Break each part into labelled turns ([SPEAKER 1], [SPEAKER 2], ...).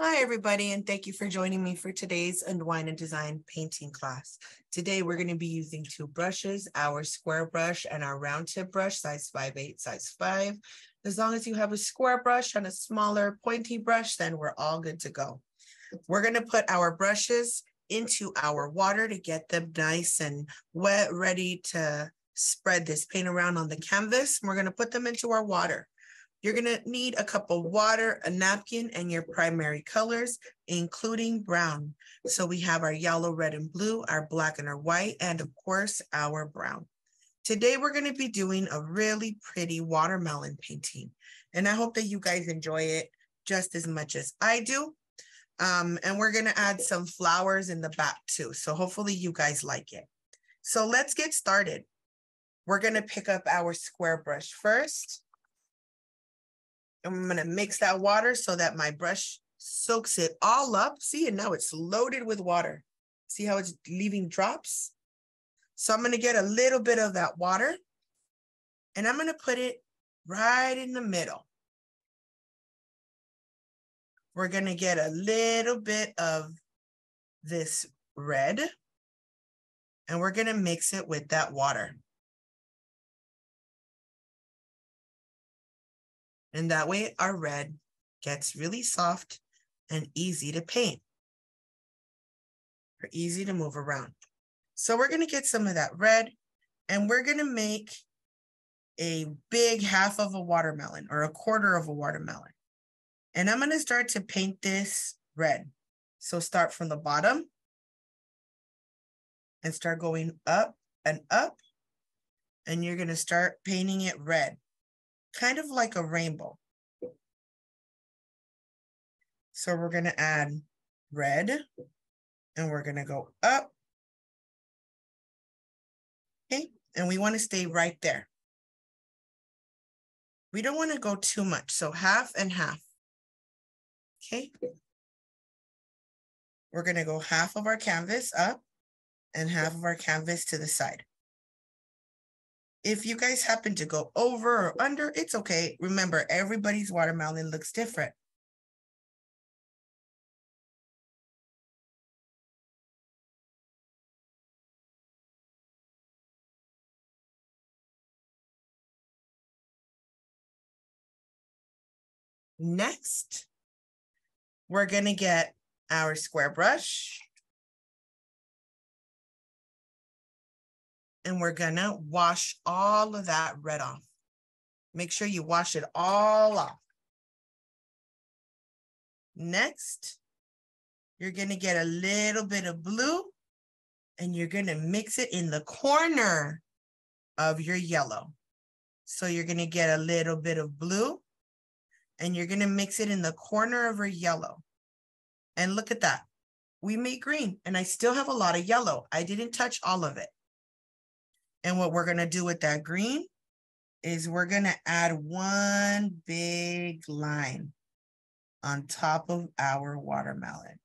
[SPEAKER 1] Hi, everybody, and thank you for joining me for today's Unwind Design painting class. Today, we're going to be using two brushes, our square brush and our round tip brush, size 5/8, size 5. As long as you have a square brush and a smaller pointy brush, then we're all good to go. We're going to put our brushes into our water to get them nice and wet, ready to spread this paint around on the canvas. We're going to put them into our water. You're going to need a cup of water, a napkin, and your primary colors, including brown. So we have our yellow, red, and blue, our black and our white, and of course, our brown. Today, we're going to be doing a really pretty watermelon painting. And I hope that you guys enjoy it just as much as I do. And we're going to add some flowers in the back too. So hopefully you guys like it. So let's get started. We're going to pick up our square brush first. I'm going to mix that water so that my brush soaks it all up. See, and now it's loaded with water. See how it's leaving drops? So I'm going to get a little bit of that water and I'm going to put it right in the middle. We're going to get a little bit of this red and we're going to mix it with that water. And that way our red gets really soft and easy to paint, or easy to move around. So we're going to get some of that red and we're going to make a big half of a watermelon or a quarter of a watermelon. And I'm going to start to paint this red. So start from the bottom and start going up and up. And you're going to start painting it red, kind of like a rainbow. So we're going to add red and we're going to go up. Okay, and we want to stay right there. We don't want to go too much, so half and half. Okay, we're going to go half of our canvas up and half of our canvas to the side. If you guys happen to go over or under, it's okay. Remember, everybody's watermelon looks different. Next, we're going to get our square brush and we're going to wash all of that red off. Make sure you wash it all off. Next, you're going to get a little bit of blue and you're going to mix it in the corner of your yellow. So you're going to get a little bit of blue and you're going to mix it in the corner of our yellow. And look at that. We made green and I still have a lot of yellow. I didn't touch all of it. And what we're going to do with that green is we're going to add one big line on top of our watermelon.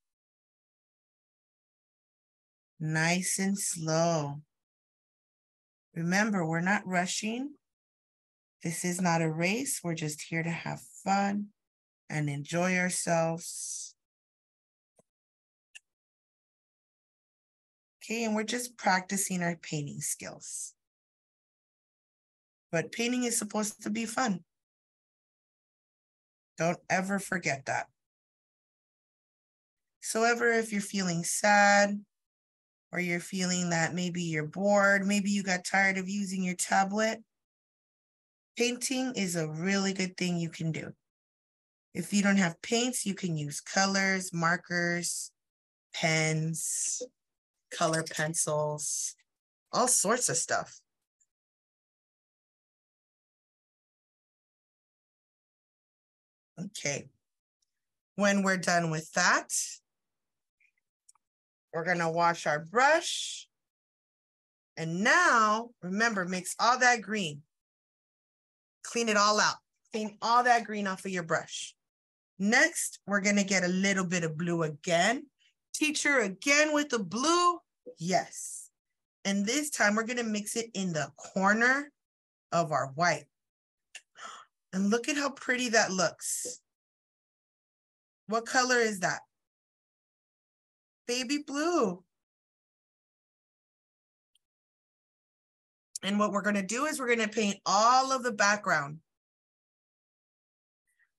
[SPEAKER 1] Nice and slow. Remember, we're not rushing. This is not a race. We're just here to have fun and enjoy ourselves. Okay, and we're just practicing our painting skills. But painting is supposed to be fun. Don't ever forget that. So if you're feeling sad, or you're feeling that maybe you're bored, maybe you got tired of using your tablet, painting is a really good thing you can do. If you don't have paints, you can use colors, markers, pens, color pencils, all sorts of stuff. Okay, when we're done with that, we're gonna wash our brush. And now, remember, mix all that green. Clean it all out. Clean all that green off of your brush. Next, we're gonna get a little bit of blue again. Teacher, again with the blue? Yes. And this time we're gonna mix it in the corner of our white. And look at how pretty that looks. What color is that? Baby blue. And what we're going to do is we're going to paint all of the background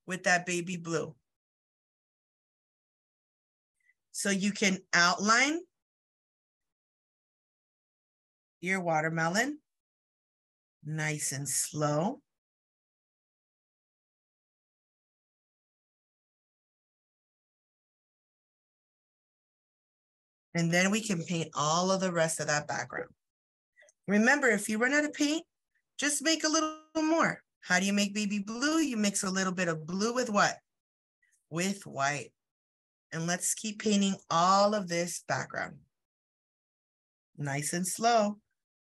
[SPEAKER 1] with that baby blue. So you can outline your watermelon nice and slow. And then we can paint all of the rest of that background. Remember, if you run out of paint, just make a little more. How do you make baby blue? You mix a little bit of blue with what? With white. And let's keep painting all of this background. Nice and slow.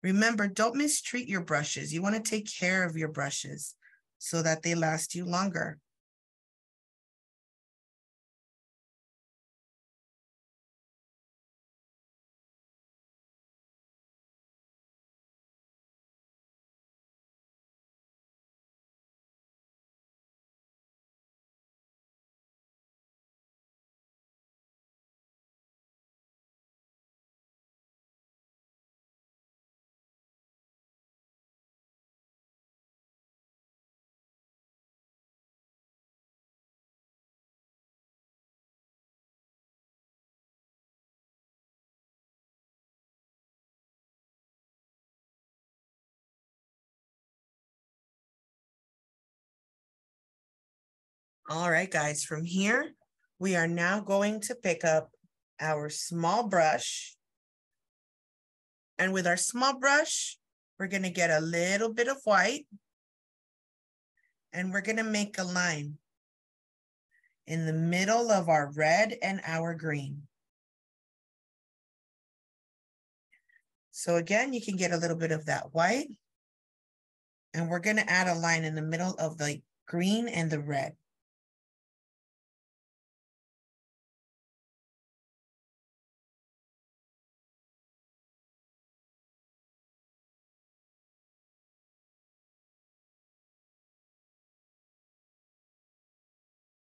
[SPEAKER 1] Remember, don't mistreat your brushes. You want to take care of your brushes so that they last you longer. All right, guys, from here, we are now going to pick up our small brush. And with our small brush, we're going to get a little bit of white. And we're going to make a line in the middle of our red and our green. So again, you can get a little bit of that white. And we're going to add a line in the middle of the green and the red.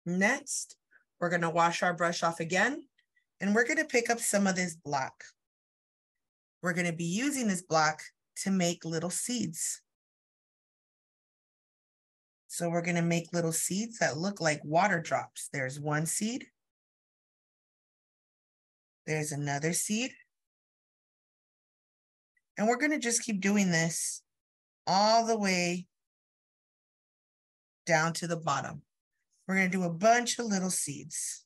[SPEAKER 1] Next, we're going to wash our brush off again, and we're going to pick up some of this black. We're going to be using this black to make little seeds. So we're going to make little seeds that look like water drops. There's one seed. There's another seed. And we're going to just keep doing this all the way down to the bottom. We're going to do a bunch of little seeds.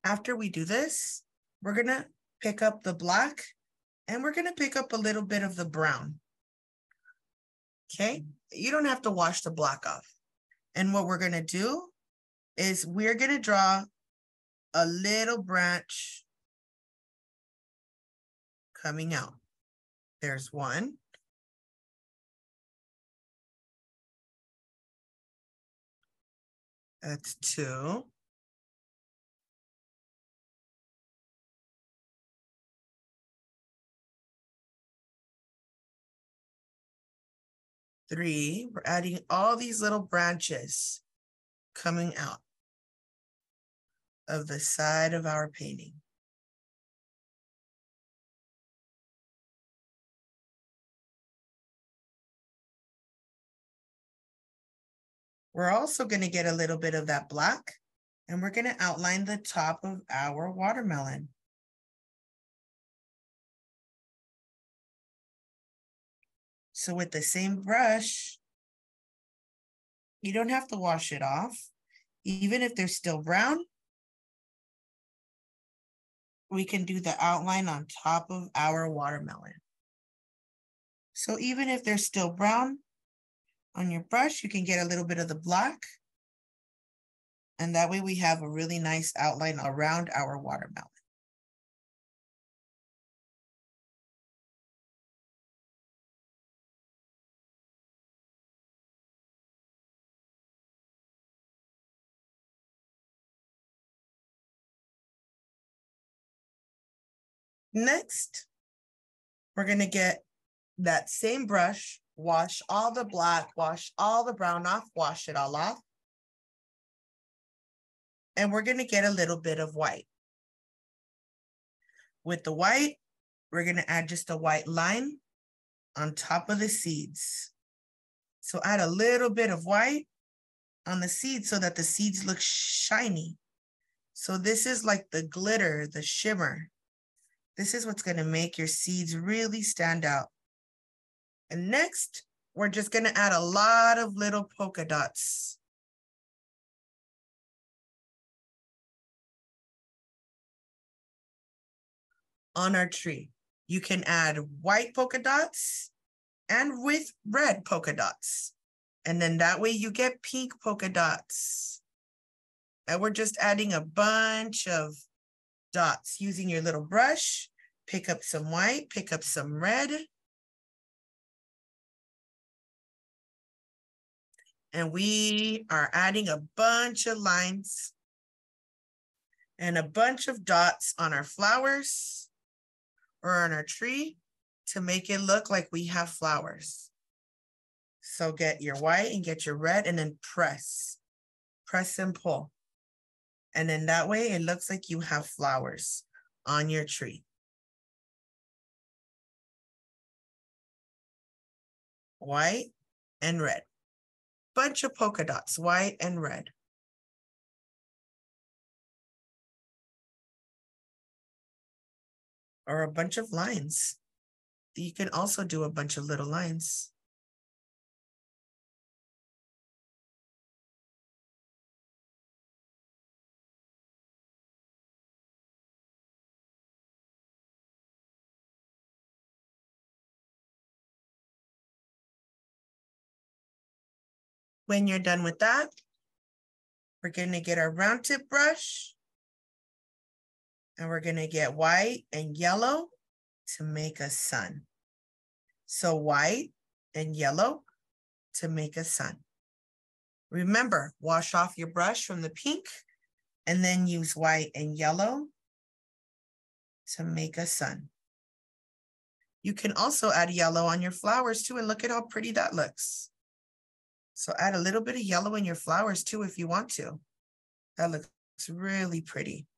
[SPEAKER 1] After we do this, we're going to pick up the black and we're going to pick up a little bit of the brown. Okay, you don't have to wash the black off. And what we're going to do is we're going to draw a little branch coming out. There's one. That's two. Three. We're adding all these little branches coming out of the side of our painting. We're also going to get a little bit of that black, and we're going to outline the top of our watermelon. So with the same brush, you don't have to wash it off. Even if they're still brown, we can do the outline on top of our watermelon. So even if they're still brown, on your brush, you can get a little bit of the black. And that way we have a really nice outline around our watermelon. Next, we're gonna get that same brush, wash all the black, wash all the brown off, wash it all off. And we're gonna get a little bit of white. With the white, we're gonna add just a white line on top of the seeds. So add a little bit of white on the seeds so that the seeds look shiny. So this is like the glitter, the shimmer. This is what's gonna make your seeds really stand out. And next, we're just gonna add a lot of little polka dots. On our tree. You can add white polka dots and with red polka dots. And then that way you get pink polka dots. And we're just adding a bunch of dots using your little brush. Pick up some white, pick up some red. And we are adding a bunch of lines and a bunch of dots on our flowers or on our tree to make it look like we have flowers. So get your white and get your red and then press and pull. And then that way it looks like you have flowers on your tree. White and red. Bunch of polka dots, white and red. Or a bunch of lines. You can also do a bunch of little lines. When you're done with that, we're gonna get our round tip brush and we're gonna get white and yellow to make a sun. So white and yellow to make a sun. Remember, wash off your brush from the pink and then use white and yellow to make a sun. You can also add yellow on your flowers too, and look at how pretty that looks. So add a little bit of yellow in your flowers too if you want to. That looks really pretty.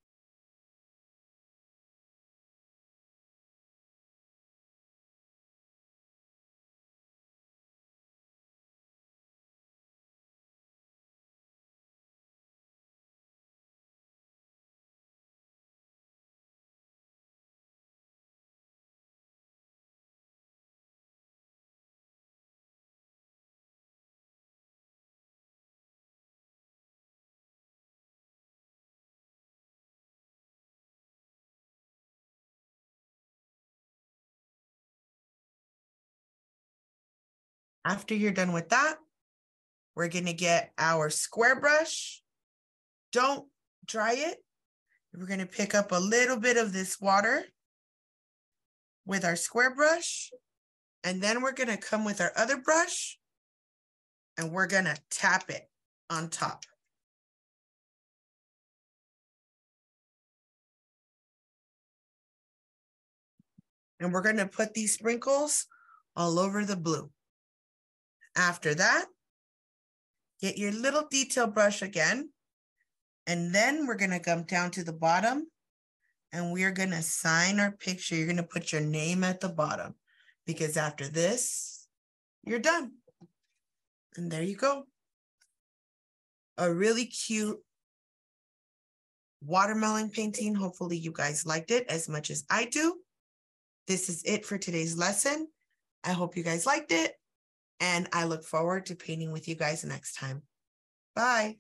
[SPEAKER 1] After you're done with that, we're gonna get our square brush. Don't dry it. We're gonna pick up a little bit of this water with our square brush, and then we're gonna come with our other brush and we're gonna tap it on top. And we're gonna put these sprinkles all over the blue. After that, get your little detail brush again, and then we're gonna come down to the bottom and we're gonna sign our picture. You're gonna put your name at the bottom because after this, you're done. And there you go. A really cute watermelon painting. Hopefully you guys liked it as much as I do. This is it for today's lesson. I hope you guys liked it. And I look forward to painting with you guys next time. Bye.